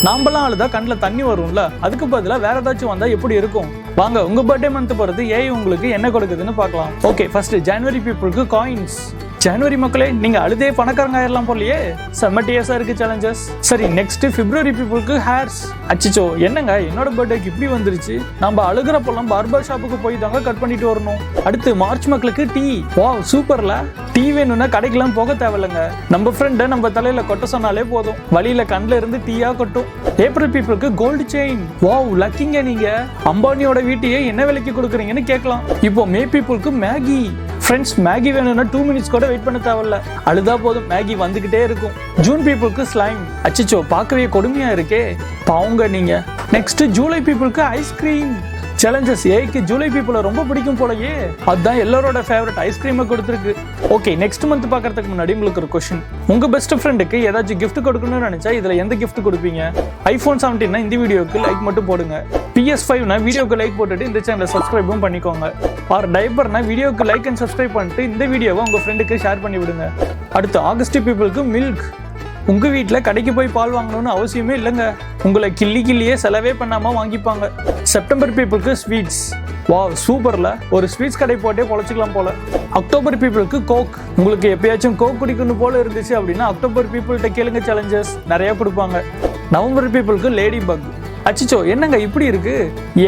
நாம்பலாம் அழுதா கண்ணில் தண்ணி வரும்ல, அதுக்கு பதிலாக வேற ஏதாச்சும் வந்தா எப்படி இருக்கும்? வாங்க உங்க பர்த்டே மந்த் பொறுத்து ஏஐ உங்களுக்கு என்ன கொடுக்குதுன்னு பார்க்கலாம். ஓகே, ஃபர்ஸ்ட் ஜனவரி பீப்புளுக்கு காயின்ஸ். ஜனவரி மக்களே, நீங்க அழுதே பணக்காரங்க ஆயிரலாம் போலயே. செம்மட்டியஸா இருக்கு சேலஞ்சஸ். சரி, நெக்ஸ்ட் பிப்ரவரி பீப்புளுக்கு ஹேர்ஸ். அச்சிச்சோ, என்னங்க என்னோட பர்த்டேக்கு இப்படி வந்துருச்சு. நம்ம அழுகிறப்பெல்லாம் பார்பர் ஷாப்புக்கு போய் தாங்க கட் பண்ணிட்டு வரணும். அடுத்து மார்ச் மக்களுக்கு டீ. வாவ், சூப்பர்ல. டீ வேணும்னா கடைக்கெல்லாம் போக தேவையில்லைங்க, நம்ம ஃப்ரெண்டை நம்ம தலையில கொட்ட சொன்னாலே போதும், வழியில கண்ணில் இருந்து டீயா கொட்டும். ஏப்ரல் பீப்புளுக்கு கோல்டு செயின். வாவ், லக்கிங்க நீங்க. அம்பானியோட வீட்டையே என்ன விலைக்கு கொடுக்குறீங்கன்னு கேட்கலாம். இப்போ மே பீப்புளுக்கு மேகி. ஃப்ரெண்ட்ஸ், மேகி வேணும்னா 2 minutes கூட வெயிட் பண்ண தேவையில்ல, அழுதா போதும் மேகி வந்துகிட்டே இருக்கும். ஜூன் பீப்புளுக்கு ஸ்லைம். அச்சிச்சோ, பார்க்கவே கொடுமையா இருக்கே, பாவங்க நீங்க. நெக்ஸ்ட் ஜூலை பீப்புளுக்கு ஐஸ்கிரீம். சேலஞ்சஸ் ஏக்கு ஜூலை பீப்புளை ரொம்ப பிடிக்கும் போலயே, அதுதான் எல்லாரோட ஃபேவரட் ஐஸ்கிரீமை கொடுத்துருக்கு. ஓகே, நெக்ஸ்ட் மந்த் பார்க்கறதுக்கு முன்னாடி உங்களுக்கு ஒரு கொஸ்டின். உங்க பெஸ்ட் ஃப்ரெண்டுக்கு ஏதாச்சும் கிஃப்ட் கொடுக்கணும்னு நினைச்சா இதுல எந்த கிஃப்ட் கொடுப்பீங்க? iPhone 17 இந்த வீடியோக்கு லைக் மட்டும் போடுங்க. PS5 வீடியோக்கு லைக் போட்டுட்டு இந்த சேனலை சப்ஸ்கிரைபும் பண்ணிக்கோங்க. ஆர் டைப்பர்னா வீடியோக்கு லைக் அண்ட் சப்ஸ்கிரைப் பண்ணிட்டு இந்த வீடியோவை உங்க ஃப்ரெண்டுக்கு ஷேர் பண்ணி விடுங்க. அடுத்து ஆகஸ்ட் பீப்புளுக்கு மில்க். உங்க வீட்டில் கடைக்கு போய் பால் வாங்கணும்னு அவசியமே இல்லைங்க, உங்களை கிள்ளியே செலவே பண்ணாம வாங்கிப்பாங்க. செப்டம்பர் பீப்புளுக்கு ஸ்வீட்ஸ். வாவ், சூப்பர்ல. ஒரு ஸ்வீட்ஸ் கடை போட்டே பொழைச்சிக்கலாம் போல. அக்டோபர் பீப்புளுக்கு கோக். உங்களுக்கு எப்பயாச்சும் கோக் குடிக்கணும் போல இருந்துச்சு அப்படின்னா அக்டோபர் பீப்புள்கிட்ட கேளுங்க, சேலஞ்சஸ் நிறைய கொடுப்பாங்க. நவம்பர் பீப்புளுக்கு லேடி பக். அச்சிச்சோ, என்னங்க இப்படி இருக்கு,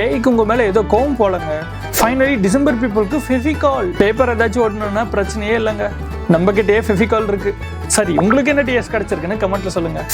ஏஐக்கு உங்க மேல ஏதோ கோவம் போலங்க. ஃபைனலி டிசம்பர் பீப்புளுக்கு ஃபெவிகால். பேப்பர் ஏதாச்சும் ஓடணும்னா பிரச்சனையே இல்லைங்க, நம்ம கிட்டே ஃபெவிகால் இருக்கு. சரி, உங்களுக்கு என்ன டிஎஸ் கிடைச்சிருக்குன்னு கமெண்ட்ல சொல்லுங்க.